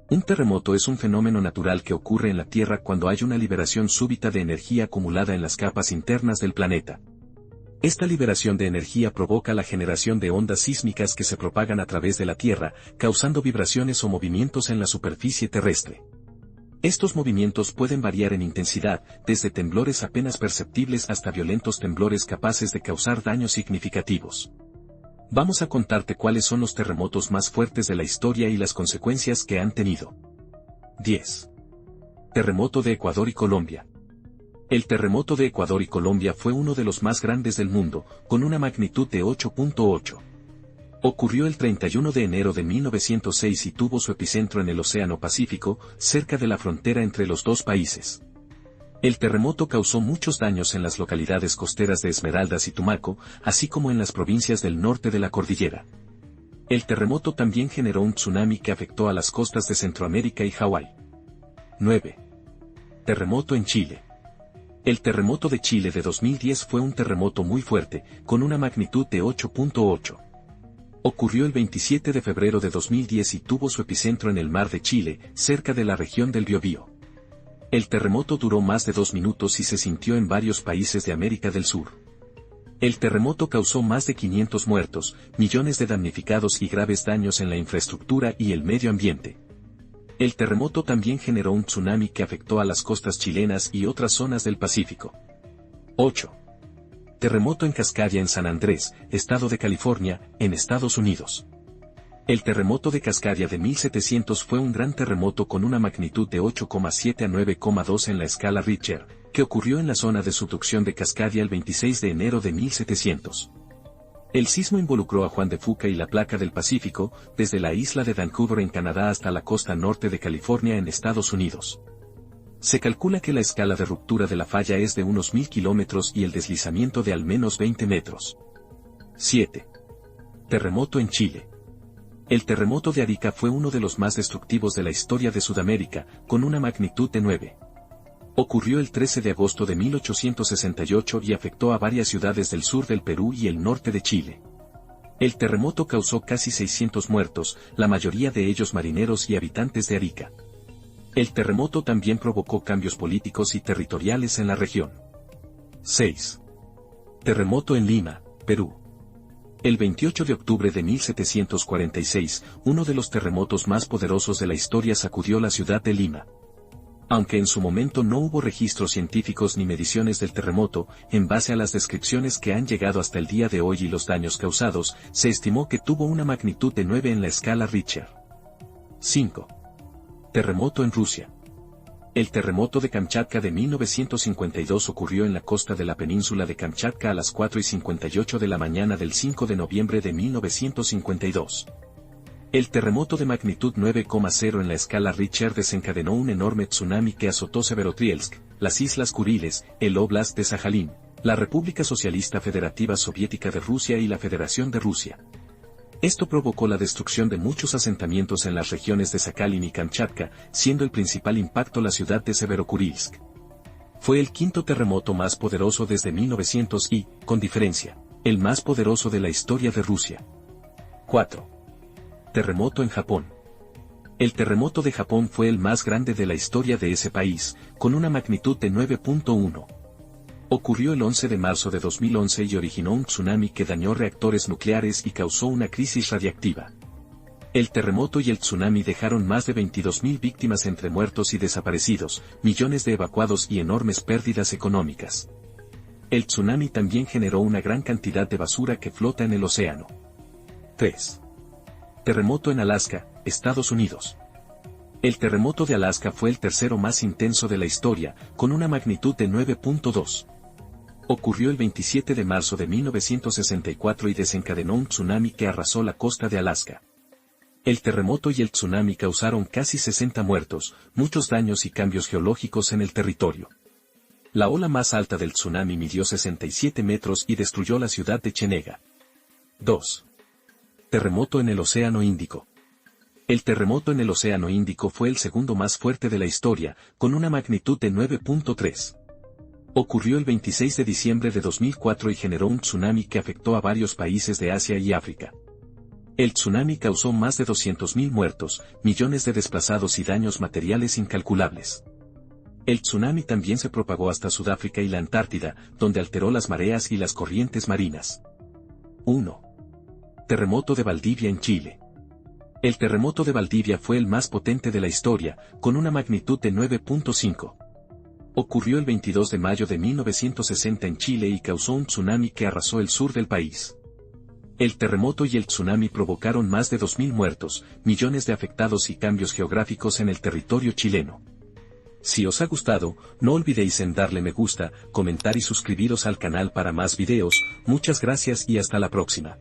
Un terremoto es un fenómeno natural que ocurre en la Tierra cuando hay una liberación súbita de energía acumulada en las capas internas del planeta. Esta liberación de energía provoca la generación de ondas sísmicas que se propagan a través de la Tierra, causando vibraciones o movimientos en la superficie terrestre. Estos movimientos pueden variar en intensidad, desde temblores apenas perceptibles hasta violentos temblores capaces de causar daños significativos. Vamos a contarte cuáles son los terremotos más fuertes de la historia y las consecuencias que han tenido. 10. Terremoto de Ecuador y Colombia. El terremoto de Ecuador y Colombia fue uno de los más grandes del mundo, con una magnitud de 8.8. Ocurrió el 31 de enero de 1906 y tuvo su epicentro en el Océano Pacífico, cerca de la frontera entre los dos países. El terremoto causó muchos daños en las localidades costeras de Esmeraldas y Tumaco, así como en las provincias del norte de la cordillera. El terremoto también generó un tsunami que afectó a las costas de Centroamérica y Hawái. 9. Terremoto en Chile. El terremoto de Chile de 2010 fue un terremoto muy fuerte, con una magnitud de 8.8. Ocurrió el 27 de febrero de 2010 y tuvo su epicentro en el mar de Chile, cerca de la región del Biobío. El terremoto duró más de 2 minutos y se sintió en varios países de América del Sur. El terremoto causó más de 500 muertos, millones de damnificados y graves daños en la infraestructura y el medio ambiente. El terremoto también generó un tsunami que afectó a las costas chilenas y otras zonas del Pacífico. 8. Terremoto en Cascadia en San Andrés, estado de California, en Estados Unidos. El terremoto de Cascadia de 1700 fue un gran terremoto con una magnitud de 8,7 a 9,2 en la escala Richter, que ocurrió en la zona de subducción de Cascadia el 26 de enero de 1700. El sismo involucró a Juan de Fuca y la Placa del Pacífico, desde la isla de Vancouver en Canadá hasta la costa norte de California en Estados Unidos. Se calcula que la escala de ruptura de la falla es de unos 1000 kilómetros y el deslizamiento de al menos 20 metros. 7. Terremoto en Chile. El terremoto de Arica fue uno de los más destructivos de la historia de Sudamérica, con una magnitud de 9. Ocurrió el 13 de agosto de 1868 y afectó a varias ciudades del sur del Perú y el norte de Chile. El terremoto causó casi 600 muertos, la mayoría de ellos marineros y habitantes de Arica. El terremoto también provocó cambios políticos y territoriales en la región. 6. Terremoto en Lima, Perú. El 28 de octubre de 1746, uno de los terremotos más poderosos de la historia sacudió la ciudad de Lima. Aunque en su momento no hubo registros científicos ni mediciones del terremoto, en base a las descripciones que han llegado hasta el día de hoy y los daños causados, se estimó que tuvo una magnitud de 9 en la escala Richter. 5. Terremoto en Rusia. El terremoto de Kamchatka de 1952 ocurrió en la costa de la península de Kamchatka a las 4:58 de la mañana del 5 de noviembre de 1952. El terremoto de magnitud 9,0 en la escala Richter desencadenó un enorme tsunami que azotó Severodvinsk, las Islas Kuriles, el Oblast de Sajalín, la República Socialista Federativa Soviética de Rusia y la Federación de Rusia. Esto provocó la destrucción de muchos asentamientos en las regiones de Sakhalin y Kamchatka, siendo el principal impacto la ciudad de Severokurilsk. Fue el quinto terremoto más poderoso desde 1900 y, con diferencia, el más poderoso de la historia de Rusia. 4. Terremoto en Japón. El terremoto de Japón fue el más grande de la historia de ese país, con una magnitud de 9.1. Ocurrió el 11 de marzo de 2011 y originó un tsunami que dañó reactores nucleares y causó una crisis radiactiva. El terremoto y el tsunami dejaron más de 22.000 víctimas entre muertos y desaparecidos, millones de evacuados y enormes pérdidas económicas. El tsunami también generó una gran cantidad de basura que flota en el océano. 3. Terremoto en Alaska, Estados Unidos. El terremoto de Alaska fue el tercero más intenso de la historia, con una magnitud de 9.2. Ocurrió el 27 de marzo de 1964 y desencadenó un tsunami que arrasó la costa de Alaska. El terremoto y el tsunami causaron casi 60 muertos, muchos daños y cambios geológicos en el territorio. La ola más alta del tsunami midió 67 metros y destruyó la ciudad de Chenega. 2. Terremoto en el Océano Índico. El terremoto en el Océano Índico fue el segundo más fuerte de la historia, con una magnitud de 9.3. Ocurrió el 26 de diciembre de 2004 y generó un tsunami que afectó a varios países de Asia y África. El tsunami causó más de 200.000 muertos, millones de desplazados y daños materiales incalculables. El tsunami también se propagó hasta Sudáfrica y la Antártida, donde alteró las mareas y las corrientes marinas. 1. Terremoto de Valdivia en Chile. El terremoto de Valdivia fue el más potente de la historia, con una magnitud de 9.5. Ocurrió el 22 de mayo de 1960 en Chile y causó un tsunami que arrasó el sur del país. El terremoto y el tsunami provocaron más de 2.000 muertos, millones de afectados y cambios geográficos en el territorio chileno. Si os ha gustado, no olvidéis en darle me gusta, comentar y suscribiros al canal para más videos. Muchas gracias y hasta la próxima.